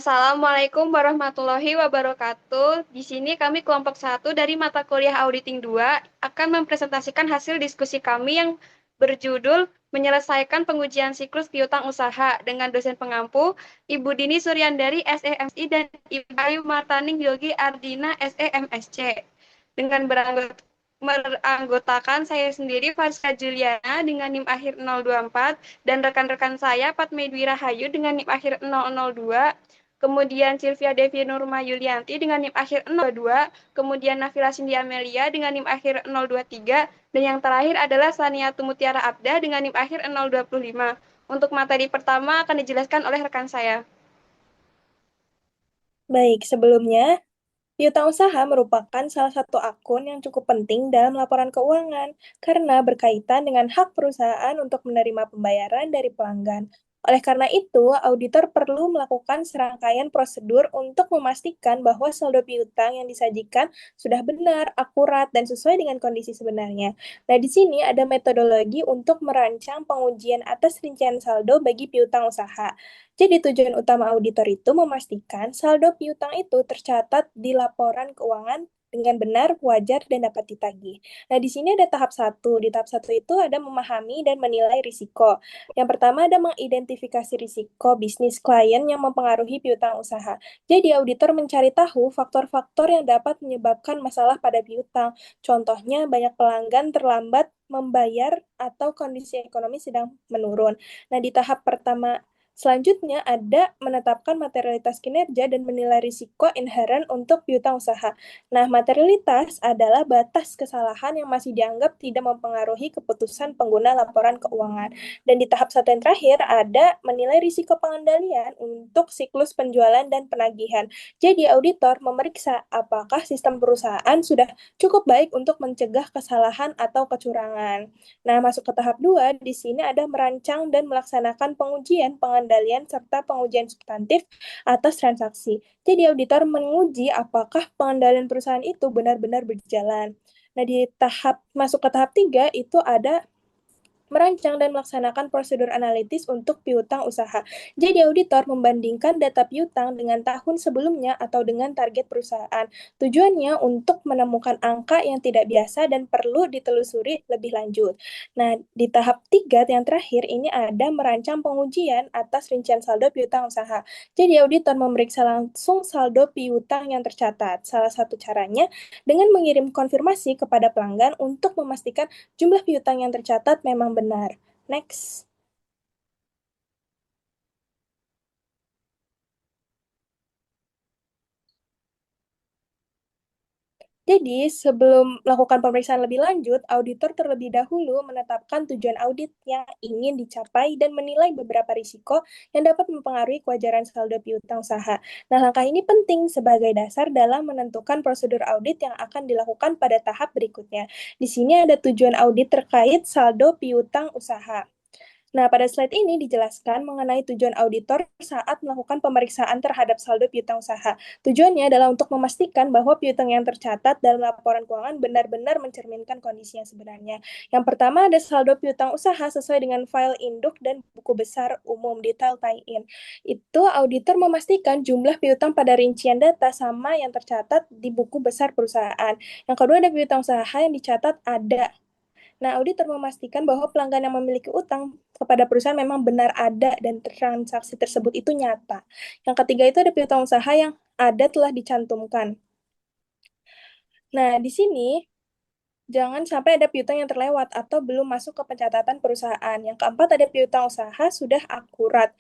Assalamualaikum warahmatullahi wabarakatuh. Di sini kami kelompok satu dari mata kuliah Auditing 2 akan mempresentasikan hasil diskusi kami yang berjudul Menyelesaikan Pengujian Siklus Piutang Usaha dengan dosen pengampu Ibu Dini Suryandari SEMSI dan Ibu Ayu Martaning Yogi Ardina SEMSC. Dengan beranggotakan saya sendiri Farska Juliana dengan NIM akhir 024 dan rekan-rekan saya Fatme Dwi Rahayu dengan NIM akhir 002, kemudian Sylvia Devi Nurma Yulianti dengan NIM akhir 022, kemudian Nafila Cindy Amelia dengan NIM akhir 023, dan yang terakhir adalah Sania Tumutiara Abda dengan NIM akhir 025. Untuk materi pertama akan dijelaskan oleh rekan saya. Baik, sebelumnya, piutang usaha merupakan salah satu akun yang cukup penting dalam laporan keuangan karena berkaitan dengan hak perusahaan untuk menerima pembayaran dari pelanggan. Oleh karena itu, auditor perlu melakukan serangkaian prosedur untuk memastikan bahwa saldo piutang yang disajikan sudah benar, akurat, dan sesuai dengan kondisi sebenarnya. Nah, di sini ada metodologi untuk merancang pengujian atas rincian saldo bagi piutang usaha. Jadi tujuan utama auditor itu memastikan saldo piutang itu tercatat di laporan keuangan dengan benar, wajar, dan dapat ditagih. Nah, di sini ada tahap satu. Di tahap satu itu ada memahami dan menilai risiko. Yang pertama ada mengidentifikasi risiko bisnis klien yang mempengaruhi piutang usaha. Jadi auditor mencari tahu faktor-faktor yang dapat menyebabkan masalah pada piutang. Contohnya banyak pelanggan terlambat membayar atau kondisi ekonomi sedang menurun. Nah, di tahap pertama selanjutnya ada menetapkan materialitas kinerja dan menilai risiko inheren untuk piutang usaha. Nah, materialitas adalah batas kesalahan yang masih dianggap tidak mempengaruhi keputusan pengguna laporan keuangan. Dan di tahap satu yang terakhir ada menilai risiko pengendalian untuk siklus penjualan dan penagihan. Jadi auditor memeriksa apakah sistem perusahaan sudah cukup baik untuk mencegah kesalahan atau kecurangan. Nah, masuk ke tahap 2, di sini ada merancang dan melaksanakan pengujian, pengendalian, serta pengujian substantif atas transaksi. Jadi auditor menguji apakah pengendalian perusahaan itu benar-benar berjalan. Nah, di tahap masuk ke tahap 3 itu ada merancang dan melaksanakan prosedur analitis untuk piutang usaha. Jadi auditor membandingkan data piutang dengan tahun sebelumnya atau dengan target perusahaan. Tujuannya untuk menemukan angka yang tidak biasa dan perlu ditelusuri lebih lanjut. Nah, di tahap 3 yang terakhir ini ada merancang pengujian atas rincian saldo piutang usaha. Jadi auditor memeriksa langsung saldo piutang yang tercatat. Salah satu caranya dengan mengirim konfirmasi kepada pelanggan untuk memastikan jumlah piutang yang tercatat memang benar. Next. Jadi, sebelum melakukan pemeriksaan lebih lanjut, auditor terlebih dahulu menetapkan tujuan audit yang ingin dicapai dan menilai beberapa risiko yang dapat mempengaruhi kewajaran saldo piutang usaha. Nah, langkah ini penting sebagai dasar dalam menentukan prosedur audit yang akan dilakukan pada tahap berikutnya. Di sini ada tujuan audit terkait saldo piutang usaha. Nah, pada slide ini dijelaskan mengenai tujuan auditor saat melakukan pemeriksaan terhadap saldo piutang usaha. Tujuannya adalah untuk memastikan bahwa piutang yang tercatat dalam laporan keuangan benar-benar mencerminkan kondisi yang sebenarnya. Yang pertama ada saldo piutang usaha sesuai dengan file induk dan buku besar umum detail tie-in. Itu auditor memastikan jumlah piutang pada rincian data sama yang tercatat di buku besar perusahaan. Yang kedua ada piutang usaha yang dicatat ada. Nah, auditor memastikan bahwa pelanggan yang memiliki utang kepada perusahaan memang benar ada dan transaksi tersebut itu nyata. Yang ketiga itu ada piutang usaha yang ada telah dicantumkan. Nah, di sini jangan sampai ada piutang yang terlewat atau belum masuk ke pencatatan perusahaan. Yang keempat ada piutang usaha sudah akurat.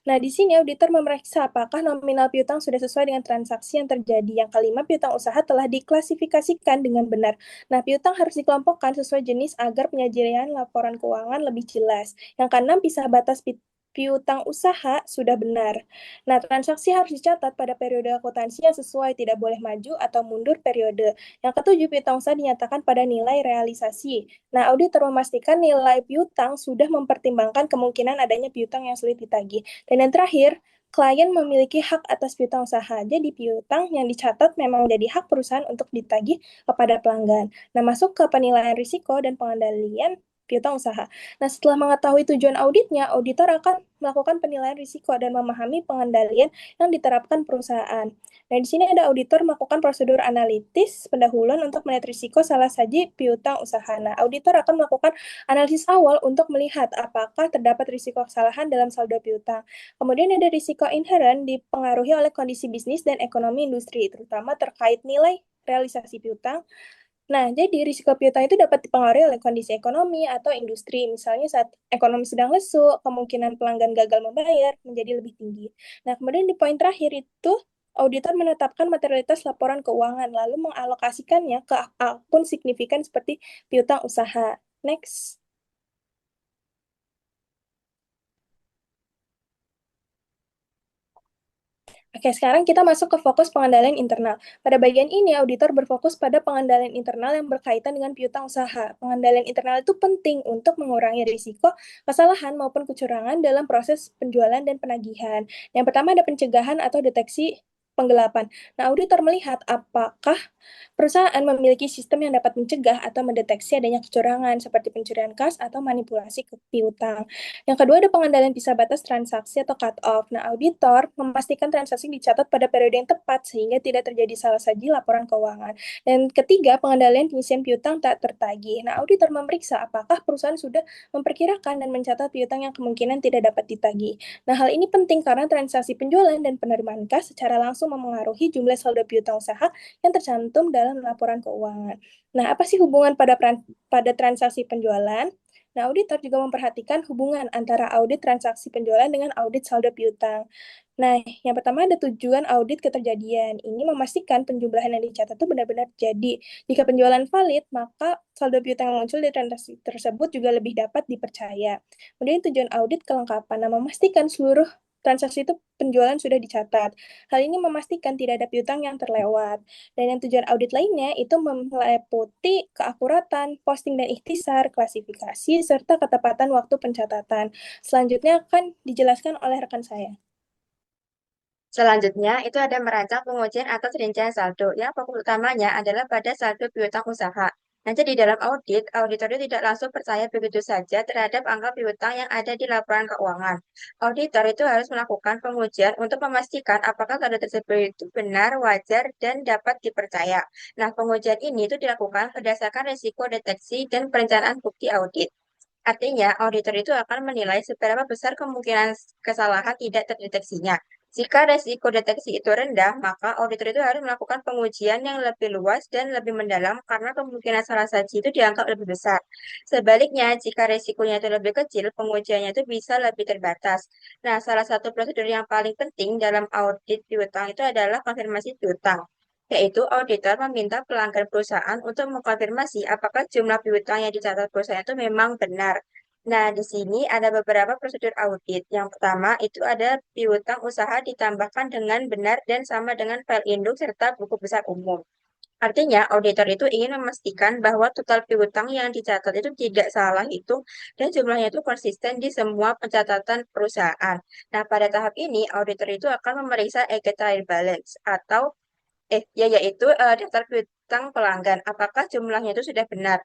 Nah, di sini auditor memeriksa apakah nominal piutang sudah sesuai dengan transaksi yang terjadi. Yang kelima, piutang usaha telah diklasifikasikan dengan benar. Nah, piutang harus dikelompokkan sesuai jenis agar penyajian laporan keuangan lebih jelas. Yang keenam, pisah batas piutang usaha sudah benar. Nah, transaksi harus dicatat pada periode akuntansi yang sesuai, tidak boleh maju atau mundur periode. Yang ketujuh, piutang usaha dinyatakan pada nilai realisasi. Nah, auditor memastikan nilai piutang sudah mempertimbangkan kemungkinan adanya piutang yang sulit ditagih. Dan yang terakhir, klien memiliki hak atas piutang usaha. Jadi piutang yang dicatat memang menjadi hak perusahaan untuk ditagih kepada pelanggan. Nah, masuk ke penilaian risiko dan pengendalian piutang usaha. Nah, setelah mengetahui tujuan auditnya, auditor akan melakukan penilaian risiko dan memahami pengendalian yang diterapkan perusahaan. Nah, di sini ada auditor melakukan prosedur analitis pendahuluan untuk melihat risiko salah saji piutang usaha. Nah, auditor akan melakukan analisis awal untuk melihat apakah terdapat risiko kesalahan dalam saldo piutang. Kemudian ada risiko inherent dipengaruhi oleh kondisi bisnis dan ekonomi industri, terutama terkait nilai realisasi piutang. Nah, jadi risiko piutang itu dapat dipengaruhi oleh kondisi ekonomi atau industri. Misalnya saat ekonomi sedang lesu, kemungkinan pelanggan gagal membayar menjadi lebih tinggi. Nah, kemudian di poin terakhir itu, auditor menetapkan materialitas laporan keuangan, lalu mengalokasikannya ke akun signifikan seperti piutang usaha. Next. Oke, sekarang kita masuk ke fokus pengendalian internal. Pada bagian ini, auditor berfokus pada pengendalian internal yang berkaitan dengan piutang usaha. Pengendalian internal itu penting untuk mengurangi risiko kesalahan maupun kecurangan dalam proses penjualan dan penagihan. Yang pertama ada pencegahan atau deteksi penggelapan. Nah, auditor melihat apakah perusahaan memiliki sistem yang dapat mencegah atau mendeteksi adanya kecurangan seperti pencurian kas atau manipulasi piutang. Yang kedua ada pengendalian bisa batas transaksi atau cut off. Nah, auditor memastikan transaksi dicatat pada periode yang tepat sehingga tidak terjadi salah saji laporan keuangan. Dan ketiga, pengendalian penyisian piutang tak tertagih. Nah, auditor memeriksa apakah perusahaan sudah memperkirakan dan mencatat piutang yang kemungkinan tidak dapat ditagih. Nah, hal ini penting karena transaksi penjualan dan penerimaan kas secara langsung memengaruhi jumlah saldo piutang usaha yang tercantum dalam laporan keuangan. Nah, apa sih hubungan pada transaksi penjualan? Nah, auditor juga memperhatikan hubungan antara audit transaksi penjualan dengan audit saldo piutang. Nah, yang pertama ada tujuan audit keterjadian. Ini memastikan penjumlahan yang dicatat itu benar-benar jadi. Jika penjualan valid, maka saldo piutang yang muncul di transaksi tersebut juga lebih dapat dipercaya. Kemudian tujuan audit kelengkapan. Nah, memastikan seluruh transaksi itu penjualan sudah dicatat. Hal ini memastikan tidak ada piutang yang terlewat. Dan yang tujuan audit lainnya itu meliputi keakuratan, posting dan ikhtisar, klasifikasi, serta ketepatan waktu pencatatan. Selanjutnya akan dijelaskan oleh rekan saya. Selanjutnya, itu ada merancang pengujian atas rincian saldo, yang fokus utamanya adalah pada saldo piutang usaha. Nah, jadi dalam audit, auditor itu tidak langsung percaya begitu saja terhadap angka piutang yang ada di laporan keuangan. Auditor itu harus melakukan pengujian untuk memastikan apakah saldo tersebut itu benar, wajar, dan dapat dipercaya. Nah, pengujian ini itu dilakukan berdasarkan risiko deteksi dan perencanaan bukti audit. Artinya, auditor itu akan menilai seberapa besar kemungkinan kesalahan tidak terdeteksinya. Jika resiko deteksi itu rendah, maka auditor itu harus melakukan pengujian yang lebih luas dan lebih mendalam karena kemungkinan salah saji itu dianggap lebih besar. Sebaliknya, jika resikonya itu lebih kecil, pengujiannya itu bisa lebih terbatas. Nah, salah satu prosedur yang paling penting dalam audit piutang itu adalah konfirmasi piutang, yaitu auditor meminta pelanggan perusahaan untuk mengkonfirmasi apakah jumlah piutang yang dicatat perusahaan itu memang benar. Nah, di sini ada beberapa prosedur audit. Yang pertama, itu ada piutang usaha ditambahkan dengan benar dan sama dengan file induk serta buku besar umum. Artinya, auditor itu ingin memastikan bahwa total piutang yang dicatat itu tidak salah itu dan jumlahnya itu konsisten di semua pencatatan perusahaan. Nah, pada tahap ini, auditor itu akan memeriksa trial balance atau yaitu daftar piutang pelanggan. Apakah jumlahnya itu sudah benar?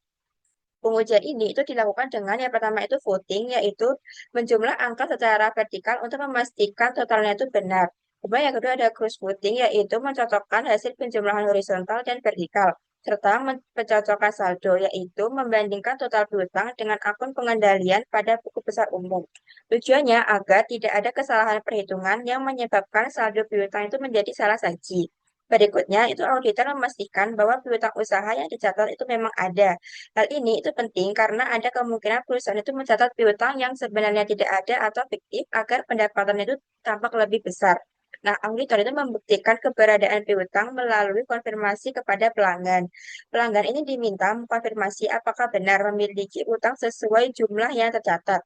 Pengujian ini itu dilakukan dengan yang pertama itu voting, yaitu menjumlah angka secara vertikal untuk memastikan totalnya itu benar. Kemudian yang kedua ada cross voting, yaitu mencocokkan hasil penjumlahan horizontal dan vertikal, serta mencocokkan saldo, yaitu membandingkan total piutang dengan akun pengendalian pada buku besar umum. Tujuannya agar tidak ada kesalahan perhitungan yang menyebabkan saldo piutang itu menjadi salah saji. Berikutnya, itu auditor memastikan bahwa piutang usaha yang dicatat itu memang ada. Hal ini itu penting karena ada kemungkinan perusahaan itu mencatat piutang yang sebenarnya tidak ada atau fiktif agar pendapatan itu tampak lebih besar. Nah, auditor itu membuktikan keberadaan piutang melalui konfirmasi kepada pelanggan. Pelanggan ini diminta mengkonfirmasi apakah benar memiliki utang sesuai jumlah yang tercatat.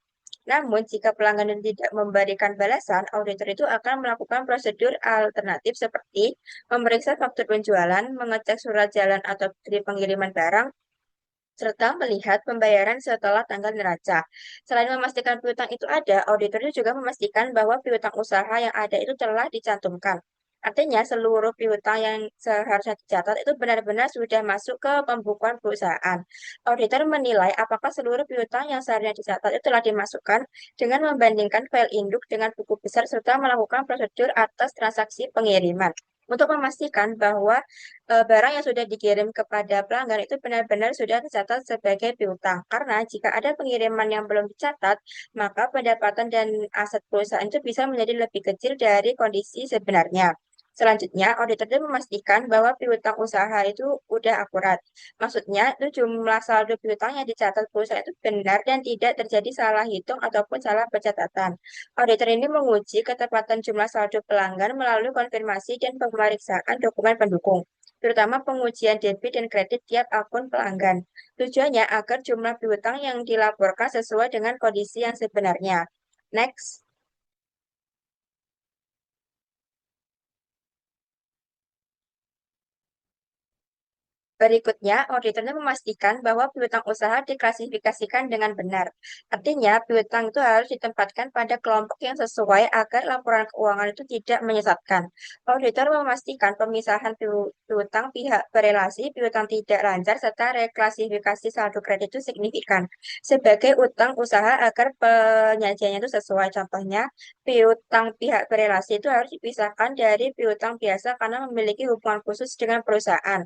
Namun, jika pelanggan itu tidak memberikan balasan, auditor itu akan melakukan prosedur alternatif seperti memeriksa faktur penjualan, mengecek surat jalan atau bukti pengiriman barang, serta melihat pembayaran setelah tanggal neraca. Selain memastikan piutang itu ada, auditor itu juga memastikan bahwa piutang usaha yang ada itu telah dicantumkan. Artinya seluruh piutang yang seharusnya dicatat itu benar-benar sudah masuk ke pembukuan perusahaan. Auditor menilai apakah seluruh piutang yang seharusnya dicatat itu telah dimasukkan dengan membandingkan file induk dengan buku besar serta melakukan prosedur atas transaksi pengiriman. Untuk memastikan bahwa barang yang sudah dikirim kepada pelanggan itu benar-benar sudah tercatat sebagai piutang. Karena jika ada pengiriman yang belum dicatat, maka pendapatan dan aset perusahaan itu bisa menjadi lebih kecil dari kondisi sebenarnya. Selanjutnya, auditor itu memastikan bahwa piutang usaha itu udah akurat. Maksudnya, itu jumlah saldo piutang yang dicatat perusahaan itu benar dan tidak terjadi salah hitung ataupun salah pencatatan. Auditor ini menguji ketepatan jumlah saldo pelanggan melalui konfirmasi dan pemeriksaan dokumen pendukung, terutama pengujian debit dan kredit tiap akun pelanggan. Tujuannya agar jumlah piutang yang dilaporkan sesuai dengan kondisi yang sebenarnya. Next. Berikutnya, auditornya memastikan bahwa piutang usaha diklasifikasikan dengan benar. Artinya, piutang itu harus ditempatkan pada kelompok yang sesuai agar laporan keuangan itu tidak menyesatkan. Auditor memastikan pemisahan piutang pihak berelasi, piutang tidak lancar, serta reklasifikasi saldo kredit itu signifikan sebagai utang usaha agar penyajiannya itu sesuai. Contohnya, piutang pihak berelasi itu harus dipisahkan dari piutang biasa karena memiliki hubungan khusus dengan perusahaan.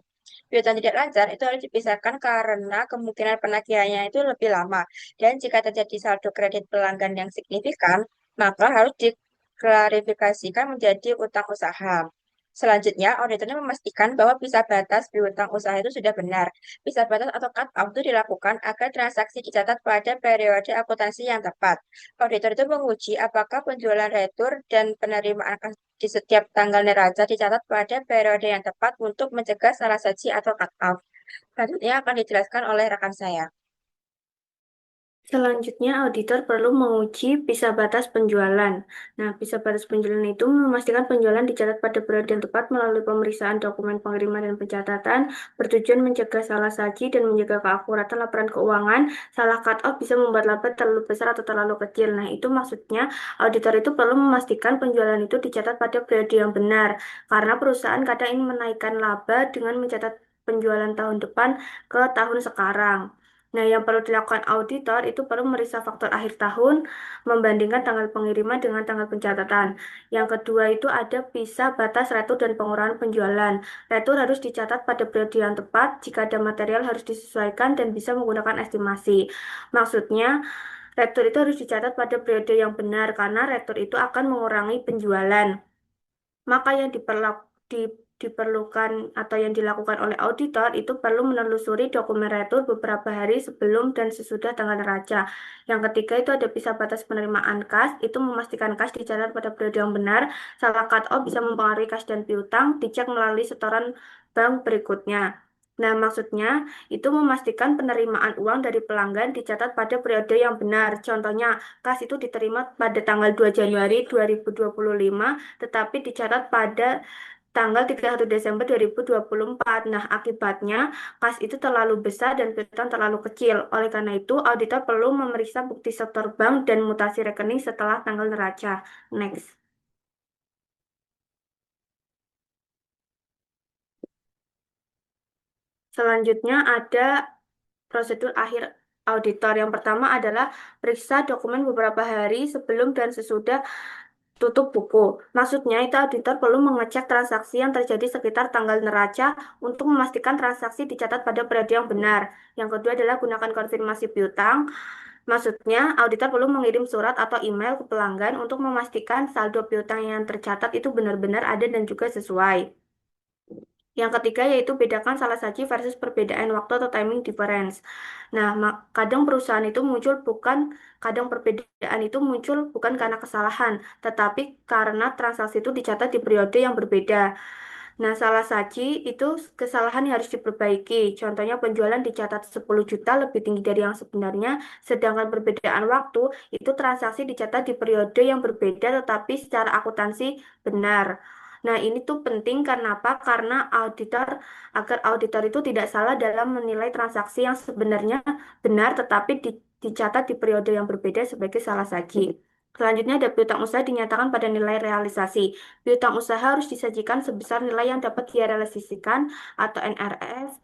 Piutang tidak lancar itu harus dipisahkan karena kemungkinan penagihannya itu lebih lama. Dan jika terjadi saldo kredit pelanggan yang signifikan, maka harus diklarifikasikan menjadi utang usaha. Selanjutnya, auditornya memastikan bahwa visa batas piutang usaha itu sudah benar. Visa batas atau cut-off itu dilakukan agar transaksi dicatat pada periode akuntansi yang tepat. Auditor itu menguji apakah penjualan retur dan penerimaan kas di setiap tanggal neraca dicatat pada periode yang tepat untuk mencegah salah saji atau cut-off. Selanjutnya akan dijelaskan oleh rekan saya. Selanjutnya, auditor perlu menguji visa batas penjualan. Nah, visa batas penjualan itu memastikan penjualan dicatat pada periode yang tepat melalui pemeriksaan dokumen pengiriman dan pencatatan, bertujuan mencegah salah saji dan menjaga keakuratan laporan keuangan. Salah cut-off bisa membuat laba terlalu besar atau terlalu kecil. Nah, itu maksudnya auditor itu perlu memastikan penjualan itu dicatat pada periode yang benar, karena perusahaan kadang ingin menaikkan laba dengan mencatat penjualan tahun depan ke tahun sekarang. Nah, yang perlu dilakukan auditor itu perlu memeriksa faktur akhir tahun, membandingkan tanggal pengiriman dengan tanggal pencatatan. Yang kedua itu ada visa batas retur dan pengurangan penjualan. Retur harus dicatat pada periode yang tepat jika ada material harus disesuaikan dan bisa menggunakan estimasi. Maksudnya, retur itu harus dicatat pada periode yang benar karena retur itu akan mengurangi penjualan. Maka yang diperlukan atau yang dilakukan oleh auditor itu perlu menelusuri dokumen retur beberapa hari sebelum dan sesudah tanggal neraca. Yang ketiga itu ada visa batas penerimaan kas, itu memastikan kas dicatat pada periode yang benar. Salah cut-off bisa mempengaruhi kas dan piutang, dicek melalui setoran bank berikutnya. Nah, maksudnya itu memastikan penerimaan uang dari pelanggan dicatat pada periode yang benar. Contohnya, kas itu diterima pada tanggal 2 Januari 2025, tetapi dicatat pada tanggal 31 Desember 2024. Nah, akibatnya kas itu terlalu besar dan piutang terlalu kecil. Oleh karena itu, auditor perlu memeriksa bukti setor bank dan mutasi rekening setelah tanggal neraca. Next. Selanjutnya ada prosedur akhir auditor. Yang pertama adalah periksa dokumen beberapa hari sebelum dan sesudah tutup buku. Maksudnya itu auditor perlu mengecek transaksi yang terjadi sekitar tanggal neraca untuk memastikan transaksi dicatat pada periode yang benar. Yang kedua adalah gunakan konfirmasi piutang. Maksudnya, auditor perlu mengirim surat atau email ke pelanggan untuk memastikan saldo piutang yang tercatat itu benar-benar ada dan juga sesuai. Yang ketiga yaitu bedakan salah saji versus perbedaan waktu atau timing difference. Nah, kadang perusahaan itu muncul bukan, kadang perbedaan itu muncul bukan karena kesalahan, tetapi karena transaksi itu dicatat di periode yang berbeda. Nah, salah saji itu kesalahan yang harus diperbaiki. Contohnya penjualan dicatat 10 juta lebih tinggi dari yang sebenarnya, sedangkan perbedaan waktu itu transaksi dicatat di periode yang berbeda tetapi secara akuntansi benar. Nah, ini tuh penting karena apa? Karena agar auditor itu tidak salah dalam menilai transaksi yang sebenarnya benar tetapi dicatat di periode yang berbeda sebagai salah saji. Selanjutnya ada piutang usaha dinyatakan pada nilai realisasi. Piutang usaha harus disajikan sebesar nilai yang dapat direalisasikan atau NRS,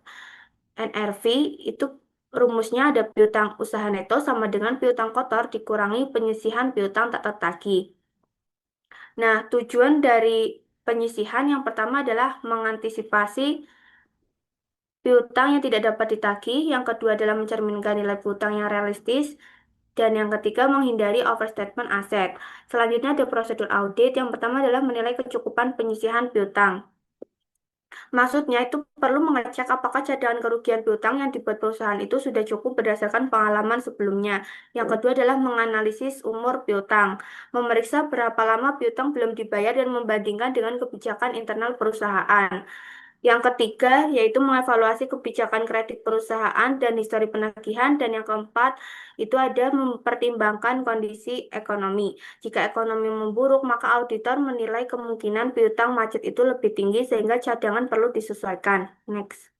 NRV itu rumusnya ada piutang usaha neto sama dengan piutang kotor dikurangi penyisihan piutang tak tertagih. Nah, tujuan dari penyisihan yang pertama adalah mengantisipasi piutang yang tidak dapat ditagih, yang kedua adalah mencerminkan nilai piutang yang realistis, dan yang ketiga menghindari overstatement aset. Selanjutnya ada prosedur audit. Yang pertama adalah menilai kecukupan penyisihan piutang. Maksudnya itu perlu mengecek apakah cadangan kerugian piutang yang dibuat perusahaan itu sudah cukup berdasarkan pengalaman sebelumnya. Yang kedua adalah menganalisis umur piutang, memeriksa berapa lama piutang belum dibayar dan membandingkan dengan kebijakan internal perusahaan. Yang ketiga yaitu mengevaluasi kebijakan kredit perusahaan dan histori penagihan, dan yang keempat itu ada mempertimbangkan kondisi ekonomi. Jika ekonomi memburuk, maka auditor menilai kemungkinan piutang macet itu lebih tinggi sehingga cadangan perlu disesuaikan. Next.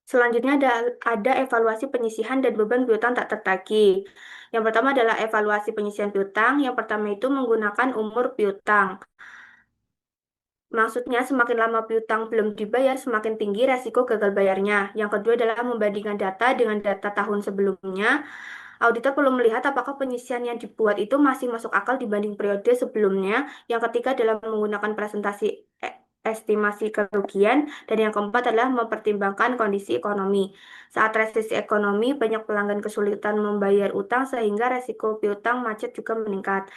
Selanjutnya ada evaluasi penyisihan dan beban piutang tak tertagih. Yang pertama adalah evaluasi penyisihan piutang. Yang pertama itu menggunakan umur piutang. Maksudnya, semakin lama piutang belum dibayar, semakin tinggi resiko gagal bayarnya. Yang kedua adalah membandingkan data dengan data tahun sebelumnya. Auditor perlu melihat apakah penyisihan yang dibuat itu masih masuk akal dibanding periode sebelumnya. Yang ketiga adalah menggunakan presentasi estimasi kerugian. Dan yang keempat adalah mempertimbangkan kondisi ekonomi. Saat resesi ekonomi, banyak pelanggan kesulitan membayar utang sehingga resiko piutang macet juga meningkat.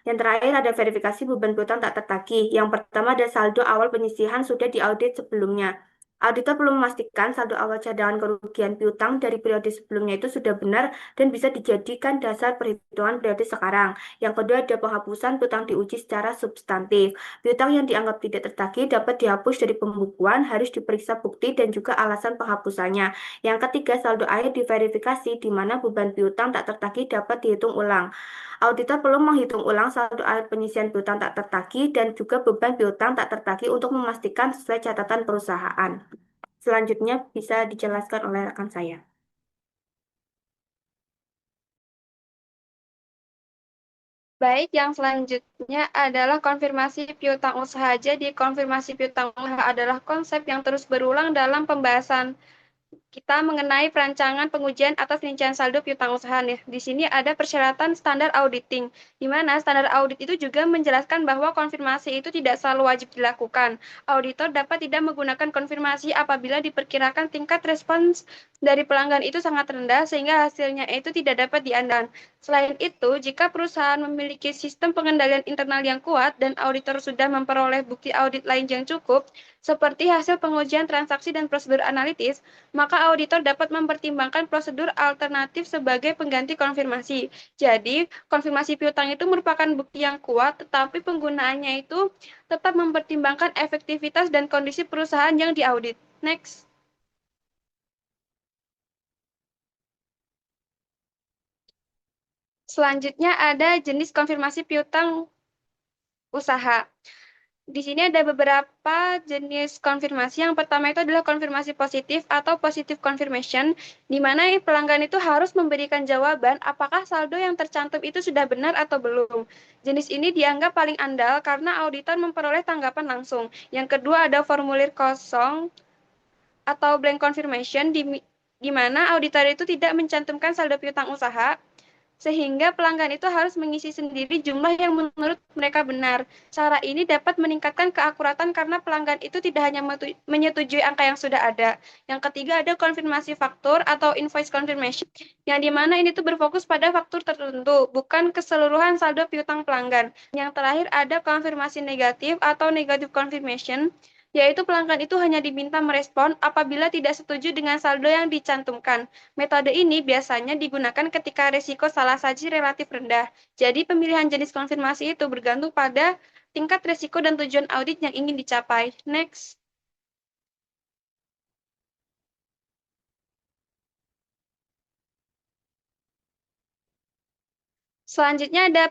Yang terakhir ada verifikasi beban piutang tak tertagih. Yang pertama ada saldo awal penyisihan sudah diaudit sebelumnya. Auditor perlu memastikan saldo awal cadangan kerugian piutang dari periode sebelumnya itu sudah benar dan bisa dijadikan dasar perhitungan periode sekarang. Yang kedua ada penghapusan piutang diuji secara substantif. Piutang yang dianggap tidak tertagih dapat dihapus dari pembukuan, harus diperiksa bukti dan juga alasan penghapusannya. Yang ketiga saldo akhir diverifikasi di mana beban piutang tak tertagih dapat dihitung ulang. Auditor perlu menghitung ulang saldo akhir penyisihan piutang tak tertagih dan juga beban piutang tak tertagih untuk memastikan sesuai catatan perusahaan. Selanjutnya bisa dijelaskan oleh rekan saya. Baik, yang selanjutnya adalah konfirmasi piutang usaha. Jadi, konfirmasi piutang usaha adalah konsep yang terus berulang dalam pembahasan kita mengenai perancangan pengujian atas rincian saldo piutang usaha nih. Di sini ada persyaratan standar auditing, di mana standar audit itu juga menjelaskan bahwa konfirmasi itu tidak selalu wajib dilakukan. Auditor dapat tidak menggunakan konfirmasi apabila diperkirakan tingkat respons dari pelanggan itu sangat rendah sehingga hasilnya itu tidak dapat diandalkan. Selain itu, jika perusahaan memiliki sistem pengendalian internal yang kuat dan auditor sudah memperoleh bukti audit lain yang cukup, seperti hasil pengujian transaksi dan prosedur analitis, maka auditor dapat mempertimbangkan prosedur alternatif sebagai pengganti konfirmasi. Jadi, konfirmasi piutang itu merupakan bukti yang kuat, tetapi penggunaannya itu tetap mempertimbangkan efektivitas dan kondisi perusahaan yang diaudit. Next. Selanjutnya ada jenis konfirmasi piutang usaha. Di sini ada beberapa jenis konfirmasi. Yang pertama itu adalah konfirmasi positif atau positive confirmation, di mana pelanggan itu harus memberikan jawaban apakah saldo yang tercantum itu sudah benar atau belum. Jenis ini dianggap paling andal karena auditor memperoleh tanggapan langsung. Yang kedua ada formulir kosong atau blank confirmation, di mana auditor itu tidak mencantumkan saldo piutang usaha, sehingga pelanggan itu harus mengisi sendiri jumlah yang menurut mereka benar. Cara ini dapat meningkatkan keakuratan karena pelanggan itu tidak hanya menyetujui angka yang sudah ada. Yang ketiga ada konfirmasi faktur atau invoice confirmation, yang dimana ini tuh berfokus pada faktur tertentu, bukan keseluruhan saldo piutang pelanggan. Yang terakhir ada konfirmasi negatif atau negative confirmation, yaitu pelanggan itu hanya diminta merespon apabila tidak setuju dengan saldo yang dicantumkan. Metode ini biasanya digunakan ketika risiko salah saji relatif rendah. Jadi pemilihan jenis konfirmasi itu bergantung pada tingkat risiko dan tujuan audit yang ingin dicapai. Next. Selanjutnya ada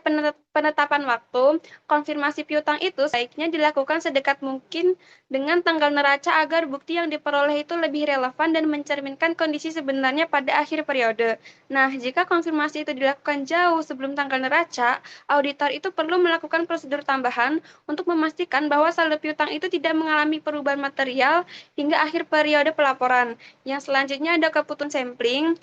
penetapan waktu, konfirmasi piutang itu sebaiknya dilakukan sedekat mungkin dengan tanggal neraca agar bukti yang diperoleh itu lebih relevan dan mencerminkan kondisi sebenarnya pada akhir periode. Nah, jika konfirmasi itu dilakukan jauh sebelum tanggal neraca, auditor itu perlu melakukan prosedur tambahan untuk memastikan bahwa saldo piutang itu tidak mengalami perubahan material hingga akhir periode pelaporan. Yang selanjutnya ada keputusan sampling,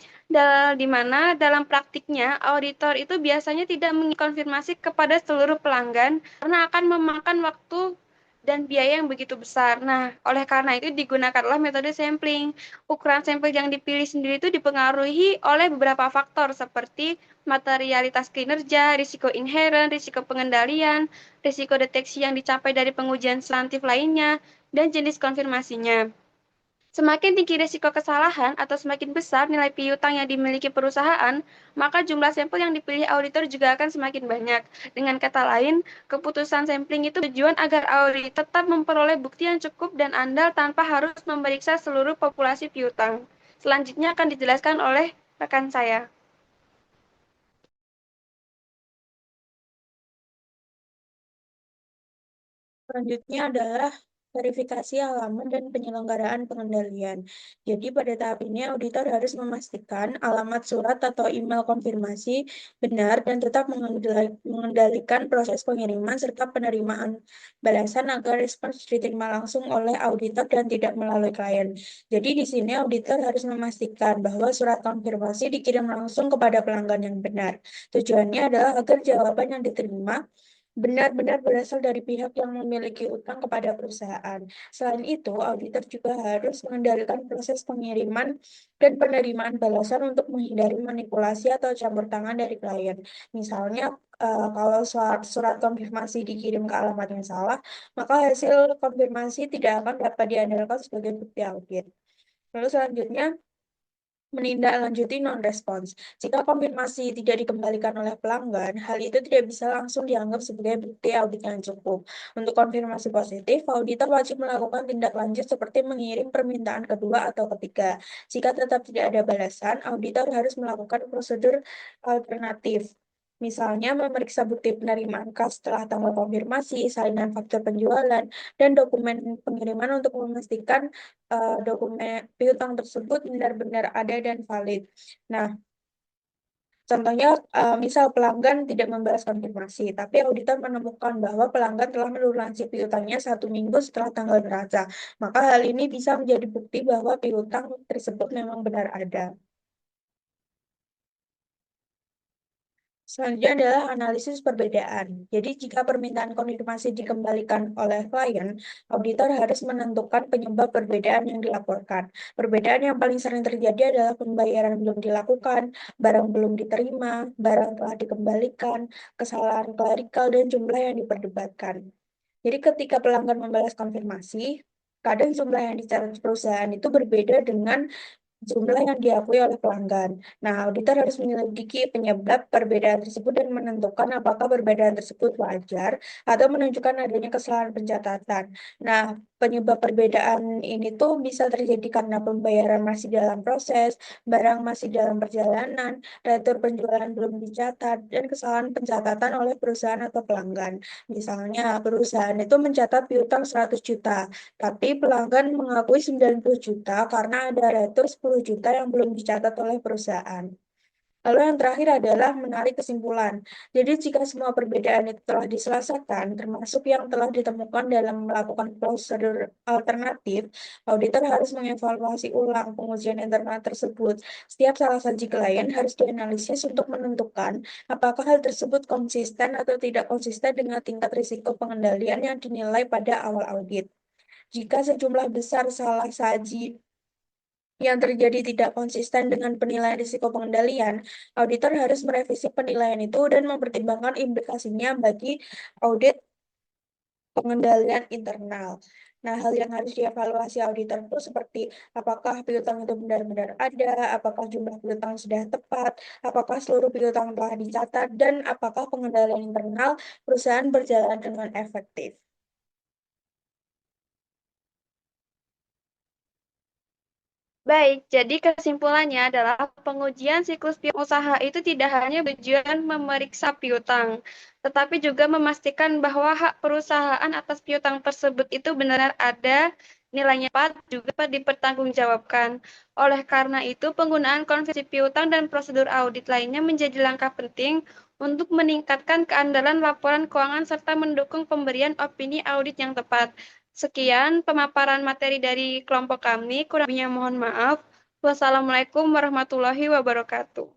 di mana dalam praktiknya auditor itu biasanya tidak mengkonfirmasi kepada seluruh pelanggan karena akan memakan waktu dan biaya yang begitu besar. Nah, oleh karena itu digunakanlah metode sampling. Ukuran sampel yang dipilih sendiri itu dipengaruhi oleh beberapa faktor seperti materialitas kinerja, risiko inheren, risiko pengendalian, risiko deteksi yang dicapai dari pengujian substantif lainnya, dan jenis konfirmasinya. Semakin tinggi risiko kesalahan atau semakin besar nilai piutang yang dimiliki perusahaan, maka jumlah sampel yang dipilih auditor juga akan semakin banyak. Dengan kata lain, keputusan sampling itu tujuan agar auditor tetap memperoleh bukti yang cukup dan andal tanpa harus memeriksa seluruh populasi piutang. Selanjutnya akan dijelaskan oleh rekan saya. Selanjutnya adalah verifikasi alamat dan penyelenggaraan pengendalian. Jadi pada tahap ini auditor harus memastikan alamat surat atau email konfirmasi benar dan tetap mengendalikan proses pengiriman serta penerimaan balasan agar respons diterima langsung oleh auditor dan tidak melalui klien. Jadi di sini auditor harus memastikan bahwa surat konfirmasi dikirim langsung kepada pelanggan yang benar. Tujuannya adalah agar jawaban yang diterima benar-benar berasal dari pihak yang memiliki utang kepada perusahaan. Selain itu, auditor juga harus mengendalikan proses pengiriman dan penerimaan balasan untuk menghindari manipulasi atau campur tangan dari klien. Misalnya, kalau surat konfirmasi dikirim ke alamat yang salah, maka hasil konfirmasi tidak akan dapat diandalkan sebagai bukti audit. Lalu selanjutnya, menindaklanjuti non-respons. Jika konfirmasi tidak dikembalikan oleh pelanggan, hal itu tidak bisa langsung dianggap sebagai bukti audit yang cukup. Untuk konfirmasi positif, auditor wajib melakukan tindak lanjut seperti mengirim permintaan kedua atau ketiga. Jika tetap tidak ada balasan, auditor harus melakukan prosedur alternatif. Misalnya memeriksa bukti penerimaan kas setelah tanggal konfirmasi, salinan faktur penjualan, dan dokumen pengiriman untuk memastikan dokumen piutang tersebut benar-benar ada dan valid. Nah, contohnya, misal pelanggan tidak membalas konfirmasi, tapi auditor menemukan bahwa pelanggan telah melunasi piutangnya 1 minggu setelah tanggal neraca. Maka hal ini bisa menjadi bukti bahwa piutang tersebut memang benar ada. Selanjutnya adalah analisis perbedaan. Jadi jika permintaan konfirmasi dikembalikan oleh klien, auditor harus menentukan penyebab perbedaan yang dilaporkan. Perbedaan yang paling sering terjadi adalah pembayaran belum dilakukan, barang belum diterima, barang telah dikembalikan, kesalahan klerikal, dan jumlah yang diperdebatkan. Jadi ketika pelanggan membalas konfirmasi, kadang jumlah yang dicatat perusahaan itu berbeda dengan jumlah yang diakui oleh pelanggan. Nah, auditor harus menyelidiki penyebab perbedaan tersebut dan menentukan apakah perbedaan tersebut wajar atau menunjukkan adanya kesalahan pencatatan. Nah, penyebab perbedaan ini tuh bisa terjadi karena pembayaran masih dalam proses, barang masih dalam perjalanan, retur penjualan belum dicatat, dan kesalahan pencatatan oleh perusahaan atau pelanggan. Misalnya, perusahaan itu mencatat piutang 100 juta, tapi pelanggan mengakui 90 juta karena ada retur 10 juta yang belum dicatat oleh perusahaan. Lalu yang terakhir adalah menarik kesimpulan. Jadi jika semua perbedaan itu telah diselesaikan, termasuk yang telah ditemukan dalam melakukan prosedur alternatif, auditor harus mengevaluasi ulang pengujian internal tersebut. Setiap salah satu klien harus dianalisis untuk menentukan apakah hal tersebut konsisten atau tidak konsisten dengan tingkat risiko pengendalian yang dinilai pada awal audit. Jika sejumlah besar salah saji yang terjadi tidak konsisten dengan penilaian risiko pengendalian, auditor harus merevisi penilaian itu dan mempertimbangkan implikasinya bagi audit pengendalian internal. Nah, hal yang harus dievaluasi auditor itu seperti apakah piutang itu benar-benar ada, apakah jumlah piutang sudah tepat, apakah seluruh piutang telah dicatat, dan apakah pengendalian internal perusahaan berjalan dengan efektif. Baik, jadi kesimpulannya adalah pengujian siklus piutang usaha itu tidak hanya bertujuan memeriksa piutang, tetapi juga memastikan bahwa hak perusahaan atas piutang tersebut itu benar ada, nilainya tepat, juga dapat dipertanggungjawabkan. Oleh karena itu, penggunaan konvensi piutang dan prosedur audit lainnya menjadi langkah penting untuk meningkatkan keandalan laporan keuangan serta mendukung pemberian opini audit yang tepat. Sekian pemaparan materi dari kelompok kami, kurang lebihnya mohon maaf. Wassalamualaikum warahmatullahi wabarakatuh.